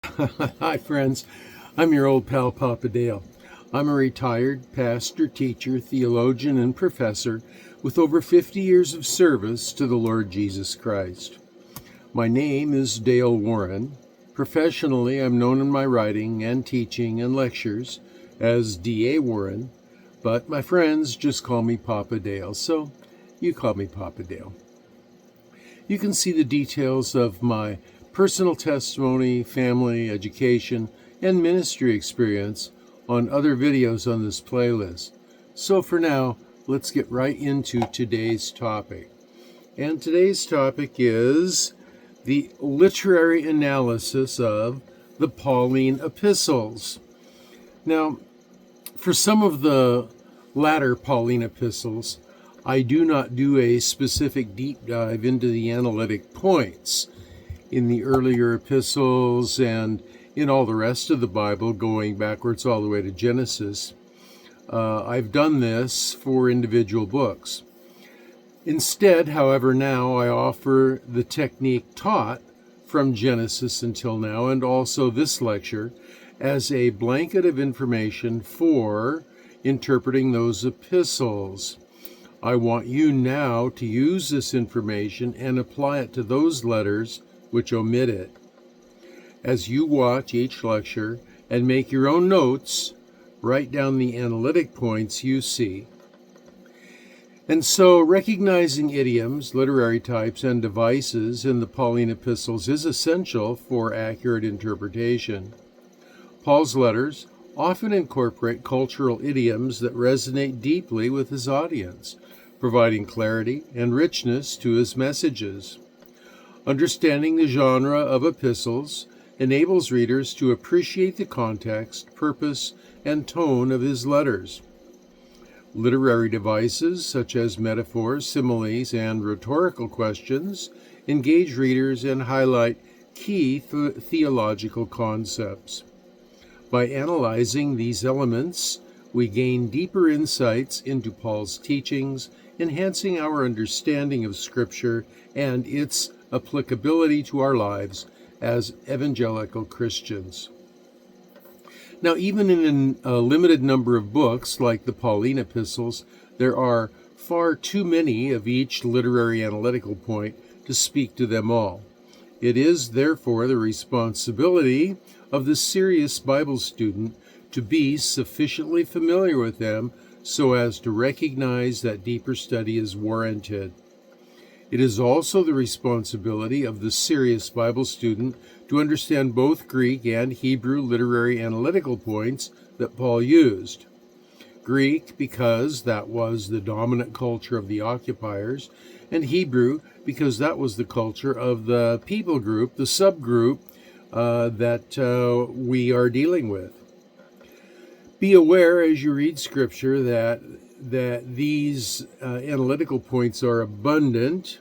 Hi, friends. I'm your old pal, Papa Dale. I'm a retired pastor, teacher, theologian, and professor with over 50 years of service to the Lord Jesus Christ. My name is Dale Warren. Professionally, I'm known in my writing and teaching and lectures as D.A. Warren, but my friends just call me Papa Dale, so you call me Papa Dale. You can see the details of my personal testimony, family, education, and ministry experience on other videos on this playlist. So for now, let's get right into today's topic. And today's topic is the literary analysis of the Pauline epistles. Now, for some of the latter Pauline epistles, I do not do a specific deep dive into the analytic points. In the earlier epistles and in all the rest of the Bible, going backwards all the way to Genesis, I've done this for individual books. Instead, however, now I offer the technique taught from Genesis until now, and also this lecture, as a blanket of information for interpreting those epistles. I want you now to use this information and apply it to those letters which omit it. As you watch each lecture and make your own notes, write down the analytic points you see. And so, recognizing idioms, literary types, and devices in the Pauline epistles is essential for accurate interpretation. Paul's letters often incorporate cultural idioms that resonate deeply with his audience, providing clarity and richness to his messages. Understanding the genre of epistles enables readers to appreciate the context, purpose, and tone of his letters. Literary devices such as metaphors, similes, and rhetorical questions engage readers and highlight key theological concepts. By analyzing these elements, we gain deeper insights into Paul's teachings, enhancing our understanding of Scripture and its applicability to our lives as evangelical Christians. Now, even in a limited number of books like the Pauline epistles, there are far too many of each literary analytical point to speak to them all. It is, therefore, the responsibility of the serious Bible student to be sufficiently familiar with them so as to recognize that deeper study is warranted. It is also the responsibility of the serious Bible student to understand both Greek and Hebrew literary analytical points that Paul used. Greek because that was the dominant culture of the occupiers, and Hebrew because that was the culture of the people group, the subgroup that we are dealing with. Be aware as you read Scripture that these analytical points are abundant,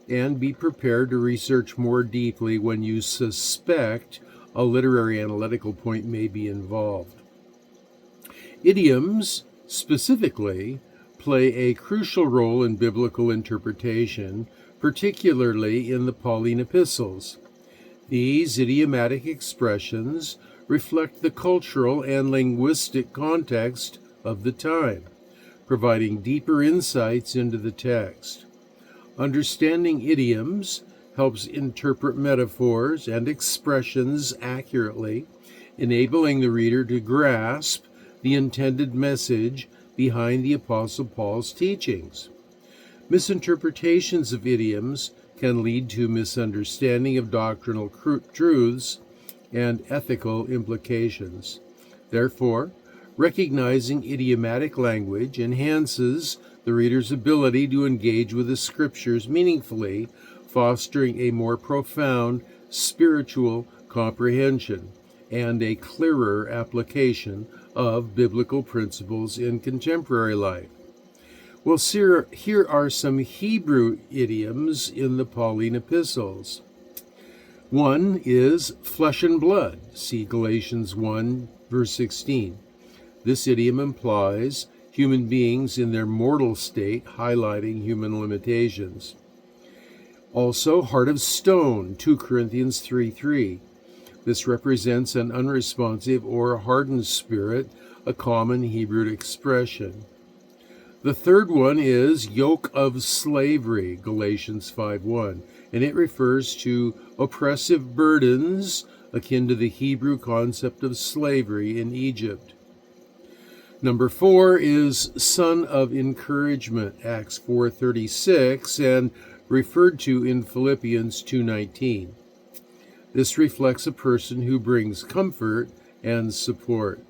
and be prepared to research more deeply when you suspect a literary analytical point may be involved. Idioms, specifically, play a crucial role in biblical interpretation, particularly in the Pauline epistles. These idiomatic expressions reflect the cultural and linguistic context of the time, providing deeper insights into the text. Understanding idioms helps interpret metaphors and expressions accurately, enabling the reader to grasp the intended message behind the Apostle Paul's teachings. Misinterpretations of idioms can lead to misunderstanding of doctrinal truths and ethical implications. Therefore, recognizing idiomatic language enhances the reader's ability to engage with the Scriptures meaningfully, fostering a more profound spiritual comprehension and a clearer application of biblical principles in contemporary life. Well, here are some Hebrew idioms in the Pauline epistles. One is flesh and blood. See Galatians 1, verse 16. This idiom implies human beings in their mortal state, highlighting human limitations. Also, heart of stone, 2 Corinthians 3:3. This represents an unresponsive or hardened spirit, a common Hebrew expression. The third one is yoke of slavery, Galatians 5:1, and it refers to oppressive burdens akin to the Hebrew concept of slavery in Egypt. Number 4 is son of encouragement, Acts 4:36, and referred to in Philippians 2:19. This reflects a person who brings comfort and support.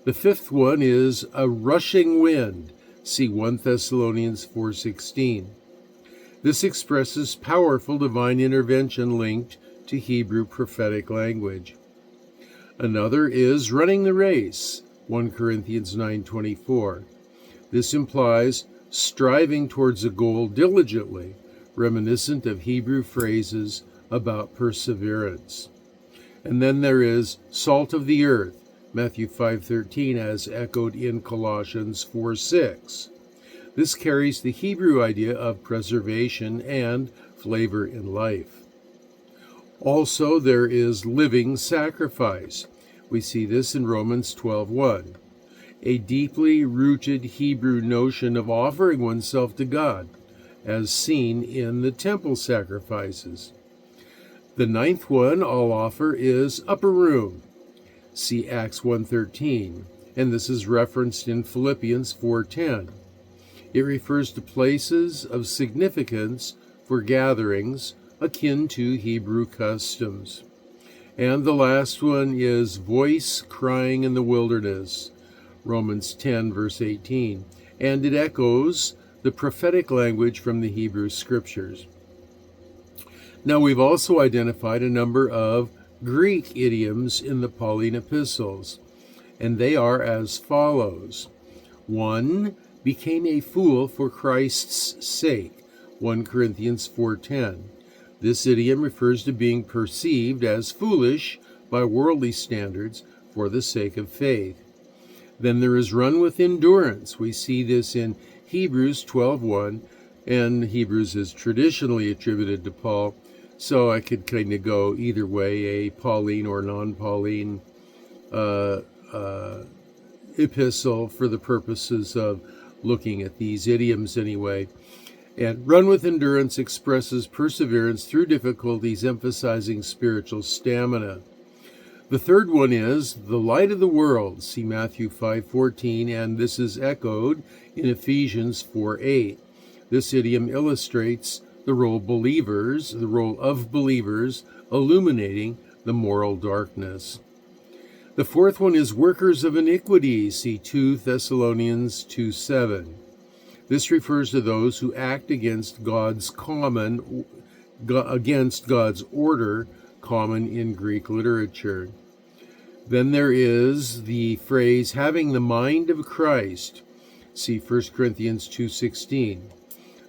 The fifth one is a rushing wind, see 1 Thessalonians 4:16. This expresses powerful divine intervention linked to Hebrew prophetic language. Another is running the race, 1 Corinthians 9:24. This implies striving towards a goal diligently, reminiscent of Hebrew phrases about perseverance. And then there is salt of the earth, Matthew 5:13, as echoed in Colossians 4:6. This carries the Hebrew idea of preservation and flavor in life. Also, there is living sacrifice. We see this in Romans 12:1, a deeply rooted Hebrew notion of offering oneself to God, as seen in the temple sacrifices. The ninth one I'll offer is upper room. See Acts 1:13, and this is referenced in Philippians 4:10. It refers to places of significance for gatherings akin to Hebrew customs. And the last one is voice crying in the wilderness, Romans 10, verse 18, and it echoes the prophetic language from the Hebrew Scriptures. Now, we've also identified a number of Greek idioms in the Pauline epistles, and they are as follows. 1, became a fool for Christ's sake, 1 Corinthians 4:10. This idiom refers to being perceived as foolish by worldly standards for the sake of faith. Then there is run with endurance. We see this in Hebrews 12:1, and Hebrews is traditionally attributed to Paul, so I could kind of go either way, a Pauline or non-Pauline epistle for the purposes of looking at these idioms anyway. And run with endurance expresses perseverance through difficulties, emphasizing spiritual stamina. The third one is the light of the world, see Matthew 5:14, and this is echoed in Ephesians 4:8. This idiom illustrates the role of believers illuminating the moral darkness. The fourth one is workers of iniquity, see 2 Thessalonians 2:7. This refers to those who act against God's order, common in Greek literature. Then there is the phrase having the mind of Christ, see 1 Corinthians 2:16.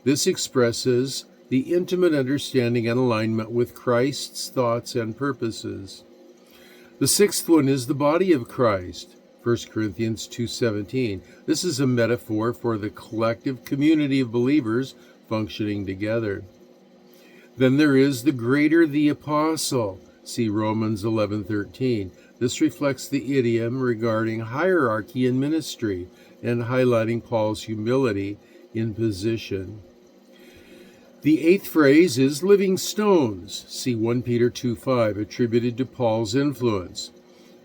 This expresses the intimate understanding and alignment with Christ's thoughts and purposes. The sixth one is the body of Christ, 1 Corinthians 2:17. This is a metaphor for the collective community of believers functioning together. Then there is the greater the apostle, see Romans 11:13. This reflects the idiom regarding hierarchy in ministry and highlighting Paul's humility in position. The eighth phrase is living stones, see 1 Peter 2:5, attributed to Paul's influence.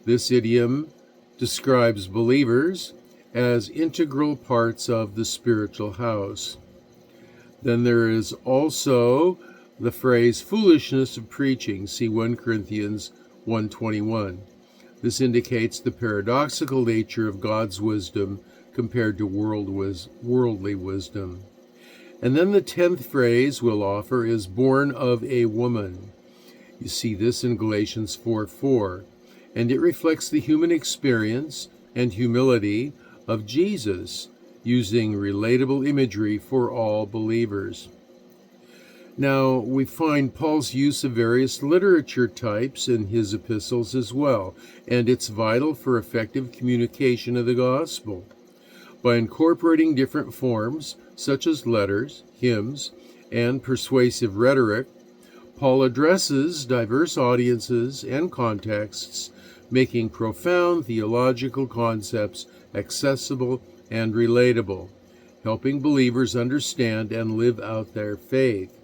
This idiom describes believers as integral parts of the spiritual house. Then there is also the phrase foolishness of preaching, see 1 Corinthians 1:21. This indicates the paradoxical nature of God's wisdom compared to worldly wisdom. And then the 10th phrase we'll offer is born of a woman. You see this in Galatians 4:4, and it reflects the human experience and humility of Jesus, using relatable imagery for all believers. Now, we find Paul's use of various literature types in his epistles as well, and it's vital for effective communication of the gospel. By incorporating different forms, such as letters, hymns, and persuasive rhetoric, Paul addresses diverse audiences and contexts, making profound theological concepts accessible and relatable, helping believers understand and live out their faith.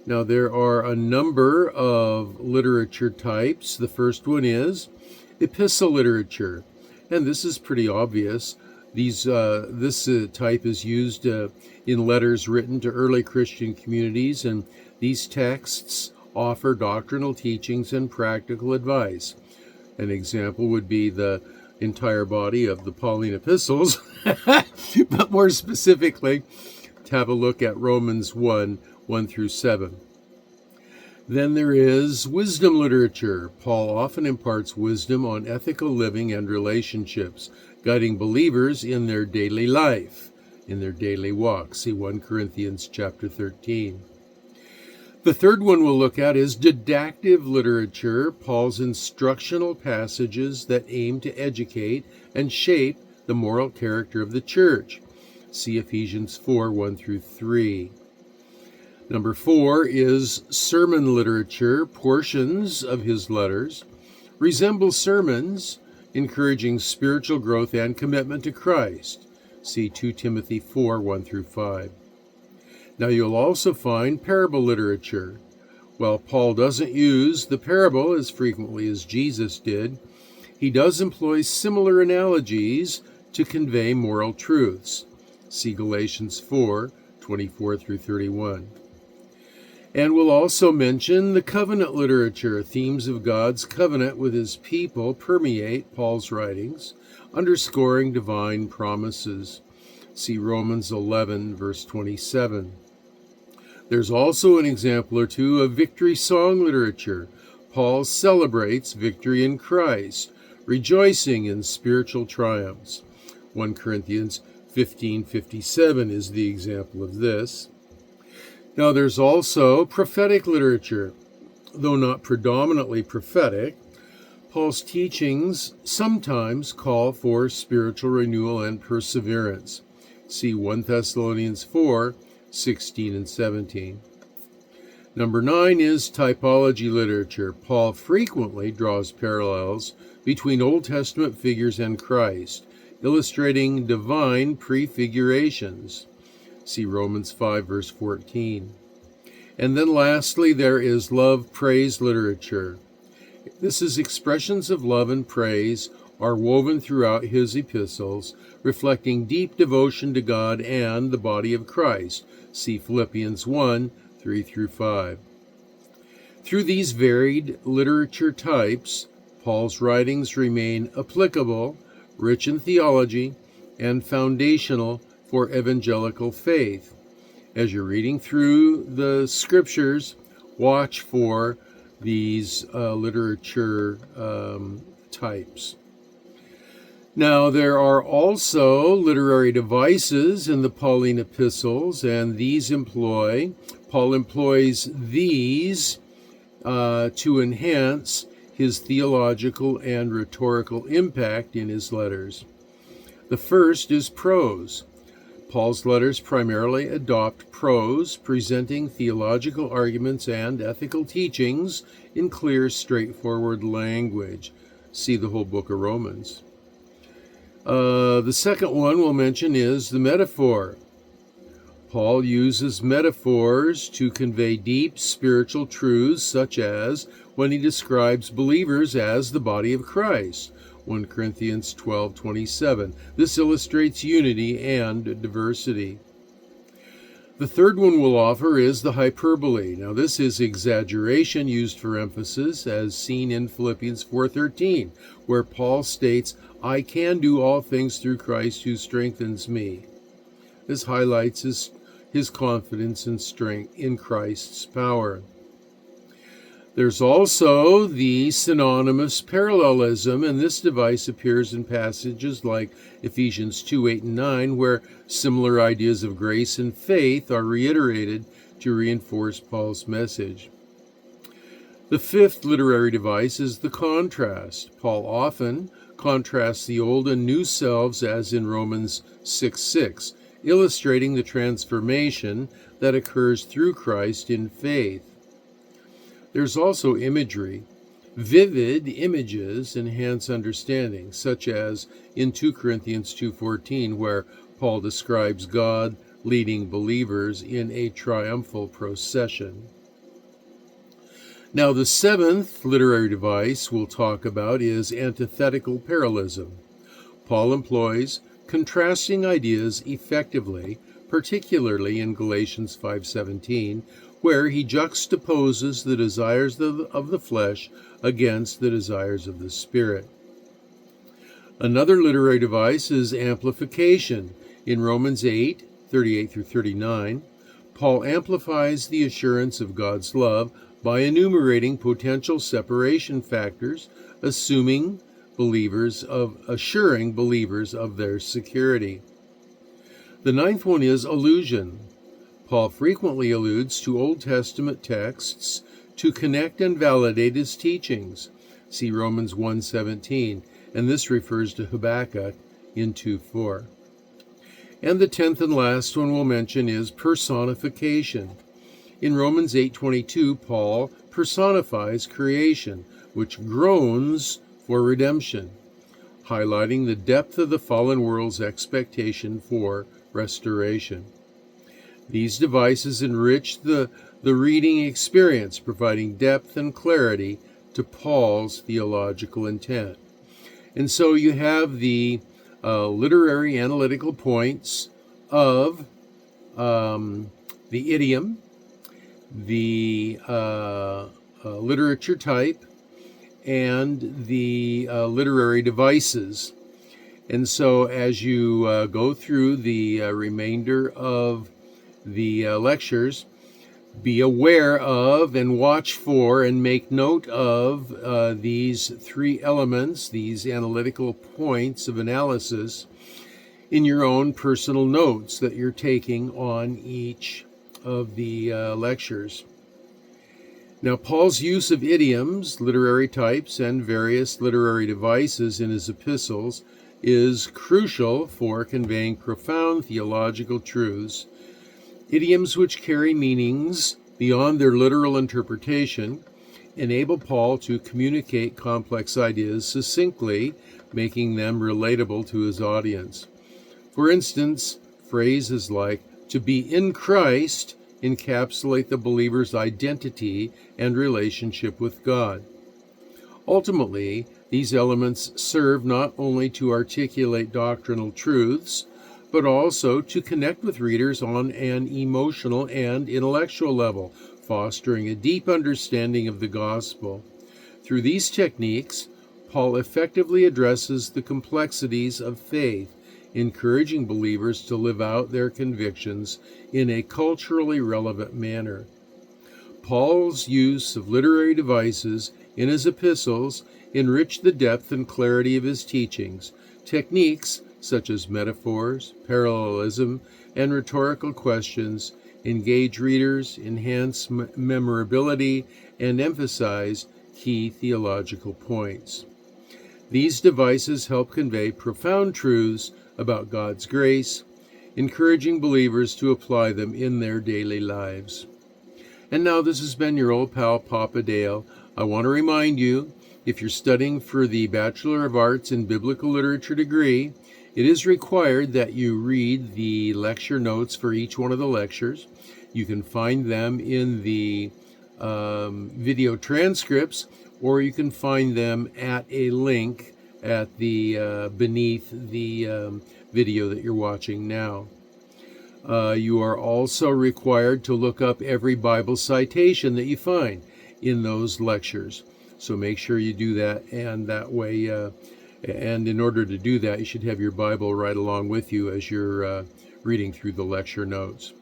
Now, there are a number of literature types. The first one is epistle literature, and this is pretty obvious. This type is used in letters written to early Christian communities, and these texts offer doctrinal teachings and practical advice. An example would be the entire body of the Pauline epistles, but more specifically, to have a look at Romans 1 through 7. Then there is wisdom literature. Paul often imparts wisdom on ethical living and relationships, guiding believers in their daily life, in their daily walk. See 1 Corinthians chapter 13. The third one we'll look at is didactic literature, Paul's instructional passages that aim to educate and shape the moral character of the church. See Ephesians 4, 1 through 3. Number 4 is sermon literature. Portions of his letters resemble sermons, encouraging spiritual growth and commitment to Christ. See 2 Timothy 4, 1 through 5. Now you'll also find parable literature. While Paul doesn't use the parable as frequently as Jesus did, he does employ similar analogies to convey moral truths. See Galatians 4, 24 through 31. And we'll also mention the covenant literature. Themes of God's covenant with his people permeate Paul's writings, underscoring divine promises. See Romans 11, verse 27. There's also an example or two of victory song literature. Paul celebrates victory in Christ, rejoicing in spiritual triumphs. 1 Corinthians 15:57 is the example of this. Now there's also prophetic literature. Though not predominantly prophetic, Paul's teachings sometimes call for spiritual renewal and perseverance. See 1 Thessalonians 4, 16 and 17. Number 9 is typology literature. Paul frequently draws parallels between Old Testament figures and Christ, illustrating divine prefigurations. See Romans 5, verse 14. And then lastly, there is love praise literature. This is expressions of love and praise are woven throughout his epistles, reflecting deep devotion to God and the body of Christ. See Philippians 1, 3 through 5. Through these varied literature types, Paul's writings remain applicable, rich in theology, and foundational for evangelical faith. As you're reading through the scriptures, watch for these literature types. Now, there are also literary devices in the Pauline epistles, and Paul employs these to enhance his theological and rhetorical impact in his letters. The first is prose. Paul's letters primarily adopt prose, presenting theological arguments and ethical teachings in clear, straightforward language. See the whole book of Romans. The second one we'll mention is the metaphor. Paul uses metaphors to convey deep spiritual truths, such as when he describes believers as the body of Christ. 1 Corinthians 12:27. This illustrates unity and diversity. The third one we'll offer is the hyperbole. Now this is exaggeration used for emphasis, as seen in Philippians 4:13, where Paul states, "I can do all things through Christ who strengthens me." This highlights his confidence and strength in Christ's power. There's also the synonymous parallelism, and this device appears in passages like Ephesians 2, 8, and 9, where similar ideas of grace and faith are reiterated to reinforce Paul's message. The fifth literary device is the contrast. Paul often contrasts the old and new selves, as in Romans 6:6, illustrating the transformation that occurs through Christ in faith. There's also imagery. Vivid images enhance understanding, such as in 2 Corinthians 2:14, where Paul describes God leading believers in a triumphal procession. Now, the seventh literary device we'll talk about is antithetical parallelism. Paul employs contrasting ideas effectively, particularly in Galatians 5:17, where he juxtaposes the desires of the flesh against the desires of the Spirit. Another literary device is amplification. In Romans 8:38 through 39, Paul amplifies the assurance of God's love by enumerating potential separation factors, assuring believers of their security. The ninth one is allusion. Paul frequently alludes to Old Testament texts to connect and validate his teachings. See Romans 1:17, and this refers to Habakkuk in 2:4. And the 10th and last one we'll mention is personification. In Romans 8:22, Paul personifies creation, which groans for redemption, highlighting the depth of the fallen world's expectation for restoration. These devices enrich the reading experience, providing depth and clarity to Paul's theological intent. And so you have the literary analytical points of the idiom, the literature type, and the literary devices. And so as you go through the remainder of the lectures, be aware of and watch for and make note of these three elements, these analytical points of analysis, in your own personal notes that you're taking on each of the lectures. Now, Paul's use of idioms, literary types, and various literary devices in his epistles is crucial for conveying profound theological truths. Idioms which carry meanings beyond their literal interpretation enable Paul to communicate complex ideas succinctly, making them relatable to his audience. For instance, phrases like "to be in Christ" encapsulate the believer's identity and relationship with God. Ultimately, these elements serve not only to articulate doctrinal truths, but also to connect with readers on an emotional and intellectual level, fostering a deep understanding of the gospel. Through these techniques, Paul effectively addresses the complexities of faith, encouraging believers to live out their convictions in a culturally relevant manner. Paul's use of literary devices in his epistles enrich the depth and clarity of his teachings. Techniques such as metaphors, parallelism, and rhetorical questions engage readers, enhance memorability, and emphasize key theological points. These devices help convey profound truths about God's grace, encouraging believers to apply them in their daily lives. And now this has been your old pal, Papa Dale. I want to remind you, if you're studying for the Bachelor of Arts in Biblical Literature degree, it is required that you read the lecture notes for each one of the lectures. You can find them in the video transcripts, or you can find them at a link at the beneath the video that you're watching now. You are also required to look up every Bible citation that you find in those lectures. So make sure you do that, and that way, and in order to do that, you should have your Bible right along with you as you're reading through the lecture notes.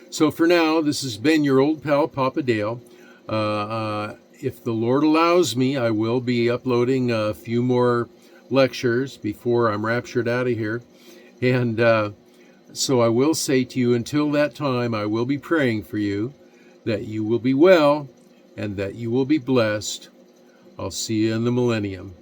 So for now, this has been your old pal, Papa Dale. If the Lord allows me, I will be uploading a few more lectures before I'm raptured out of here. And so I will say to you, until that time, I will be praying for you, that you will be well and that you will be blessed. I'll see you in the millennium.